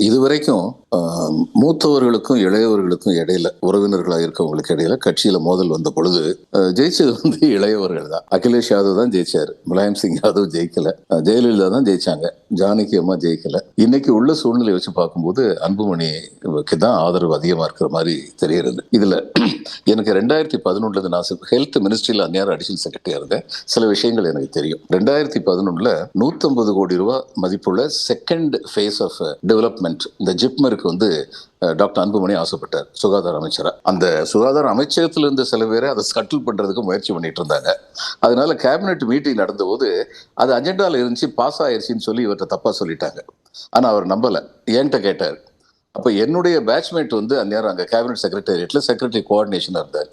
இதுவரைக்கும் மூத்தவர்களுக்கும் இளையவர்களுக்கும் இடையில உறவினர்களாக இருக்கவங்களுக்கு இடையில கட்சியில மோதல் வந்த பொழுது ஜெயிச்சது வந்து இளையவர்கள் தான். அகிலேஷ் யாதவ் தான் ஜெயிச்சாரு, முலாயம் சிங் யாதவ் ஜெயிக்கல, ஜெயலலிதா தான் ஜெயிச்சாங்க, ஜானகி அம்மா ஜெயிக்கல. இன்னைக்கு உள்ள சூழ்நிலை வச்சு பார்க்கும்போது அன்புமணிக்கு தான் ஆதரவு அதிகமா இருக்கிற மாதிரி தெரிகிறது. இதுல எனக்கு 2011 நான் ஹெல்த் மினிஸ்ட்ரியில் அந்நேரம் அடிஷனல் செக்ரட்டரியா இருந்தேன். சில விஷயங்கள் எனக்கு தெரியும். 2011 150 கோடி ரூபாய் மதிப்புள்ள செகண்ட் ஃபேஸ் ஆஃப் டெவலப்மெண்ட் இந்த ஜிப்மருக்கு வந்து டாக்டர் அன்புமணி ஆசைப்பட்டார் சுகாதார அமைச்சரா. அந்த சுகாதார அமைச்சகத்தில் இருந்த சில பேரை அதை ஸ்கட்டில் பண்றதுக்கு முயற்சி பண்ணிட்டு இருந்தாங்க. அதனால கேபினெட் மீட்டிங் நடந்த போது அது அஜெண்டால இருந்துச்சு, பாஸ் ஆயிருச்சுன்னு சொல்லி இவர்கிட்ட தப்பா சொல்லிட்டாங்க. ஆனா அவர் நம்பல, என்கிட்ட கேட்டார். அப்ப என்னுடைய பேட்ச்மேட் வந்து அந்நேரம் அங்க கேபினெட் செக்ரட்டேரியட்ல செக்ரட்டரி கோஆர்டினேஷனா இருந்தார்,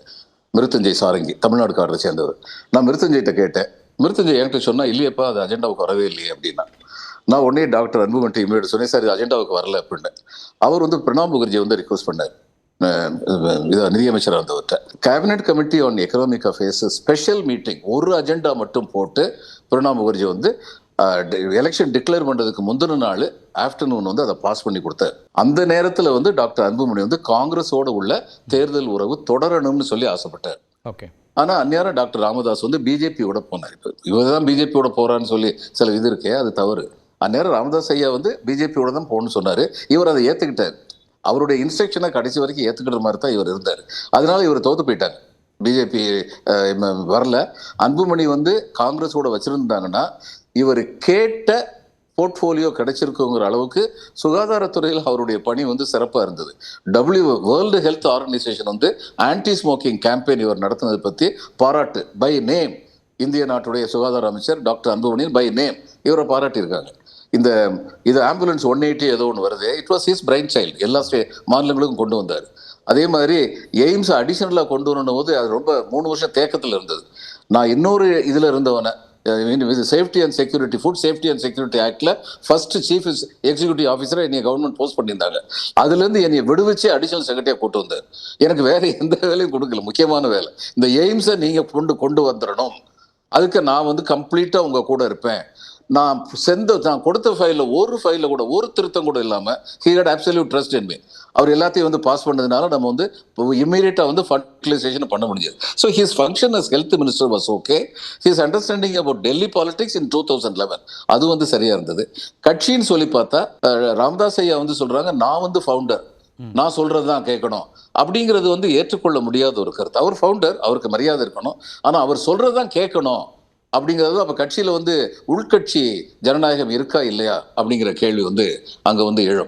மிருத்துஞ்சய் சாரங்கி, தமிழ்நாடு காரரை சேர்ந்தவர். நான் மிருத்துஞ்சய்கிட்ட கேட்டேன். மிருத்துஞ்சய் என்கிட்ட சொன்னா, இல்லையப்பா அது அஜெண்டாவுக்கு வரவே இல்லையே அப்படின்னா. நான் உடனே டாக்டர் அன்புமணி இமீடியட் சொன்னேன், சார் இது அஜெண்டாவுக்கு வரல அப்படின்னு. அவர் வந்து பிரணாப் முகர்ஜி வந்து ரிக்வஸ்ட் பண்ணார், நிதியமைச்சராக இருந்தவர்கிட்ட. Cabinet committee on economic affairs special meeting ஒரு அஜெண்டா மட்டும் போட்டு பிரணாப் முகர்ஜி வந்து எலெக்ஷன் டிக்ளேர் பண்றதுக்கு முந்தின நாள் ஆஃப்டர்நூன் வந்து அதை பாஸ் பண்ணி கொடுத்தார். அந்த நேரத்தில் வந்து டாக்டர் அன்புமணி வந்து காங்கிரஸோட உள்ள தேர்தல் உறவு தொடரணும்னு சொல்லி ஆசைப்பட்டார். ஆனா அந்நேரம் டாக்டர் ராமதாஸ் வந்து பிஜேபியோட போனார். இப்போ இவர் தான் பிஜேபியோட போறான்னு சொல்லி சில இது இருக்கே, அது தவறு. அந்நேரம் ராமதாஸ் ஐயா வந்து பிஜேபியோட தான் போகணும்னு சொன்னாரு. இவர் அதை ஏத்துக்கிட்டார். அவருடைய இன்ஸ்ட்ரக்ஷனை கடைசி வரைக்கும் ஏத்துக்கிற மாதிரி தான் இவர் இருந்தார். அதனால இவர் தோத்து போயிட்டாங்க, பிஜேபி வரல. அன்புமணி வந்து காங்கிரஸோட வச்சிருந்தாங்கன்னா இவர் கேட்ட போர்ட்ஃபோலியோ கிடைச்சிருக்குங்கிற அளவுக்கு சுகாதாரத்துறையில் அவருடைய பணி வந்து சிறப்பாக இருந்தது. வேர்ல்டு ஹெல்த் ஆர்கனைசேஷன் வந்து ஆன்டி ஸ்மோக்கிங் கேம்பெயின் இவர் நடத்தினதை பற்றி பாராட்டு பை நேம் இந்திய நாட்டுடைய சுகாதார அமைச்சர் டாக்டர் அன்புமணி பை நேம் இவரை பாராட்டியிருக்காங்க. இது ஆம்புலன்ஸ் 180 ஏதோ ஒன்று வருது, it was his brain child. எல்லா மாநிலங்களுக்கும் கொண்டு வந்தார். அதே மாதிரி எய்ம்ஸ் அடிஷனலாக கொண்டு வரணும் போது அது ரொம்ப 3 வருஷம் தேக்கத்தில் இருந்தது. நான் இன்னொரு இதில் இருந்தவனை safety and security, food safety and security ஆக்ட்ல ஃபர்ஸ்ட் சீஃப் எக்ஸிக்யூட்டிவ் ஆஃபீஸரை என்னை கவர்மெண்ட் போஸ்ட் பண்ணியிருந்தாங்க. அதுலேருந்து என்னை விடுவிச்சு அடிஷனல் செக்ரட்டரியாக கூட்டு வந்தார். எனக்கு வேற எந்த வேலையும் கொடுக்கல, முக்கியமான வேலை இந்த எய்ம்ஸை நீங்கள் கொண்டு வந்துடணும், அதுக்கு நான் வந்து கம்ப்ளீட்டாக உங்கள் கூட இருப்பேன். நான் கொடுத்த ஃபைலில் ஒரு திருத்தம் கூட இல்லாமல் he had absolute trust in me. அவர் எல்லாத்தையும் வந்து பாஸ் பண்ணதுனால நம்ம வந்து இம்மீடியட்டாக வந்து ஃபண்ட் யூட்டிலைசேஷன் பண்ண முடிஞ்சது. So his function as health minister was okay. His understanding about Delhi politics in 2011 அது வந்து சரியா இருந்தது. கட்சின்னு சொல்லி பார்த்தா ராமதாஸ் ஐயா வந்து சொல்றாங்க, நான் வந்து ஃபவுண்டர், நான் சொல்றதுதான் கேட்கணும் அப்படிங்கிறது வந்து ஏற்றுக்கொள்ள முடியாத ஒரு கருத்து. அவர் ஃபவுண்டர், அவருக்கு மரியாதை இருக்கணும், ஆனால் அவர் சொல்றதுதான் கேட்கணும் அப்படிங்கிறது. அப்ப கட்சியில வந்து உள்கட்சி ஜனநாயகம் இருக்கா இல்லையா அப்படிங்கிற கேள்வி வந்து அங்க வந்து எழும்.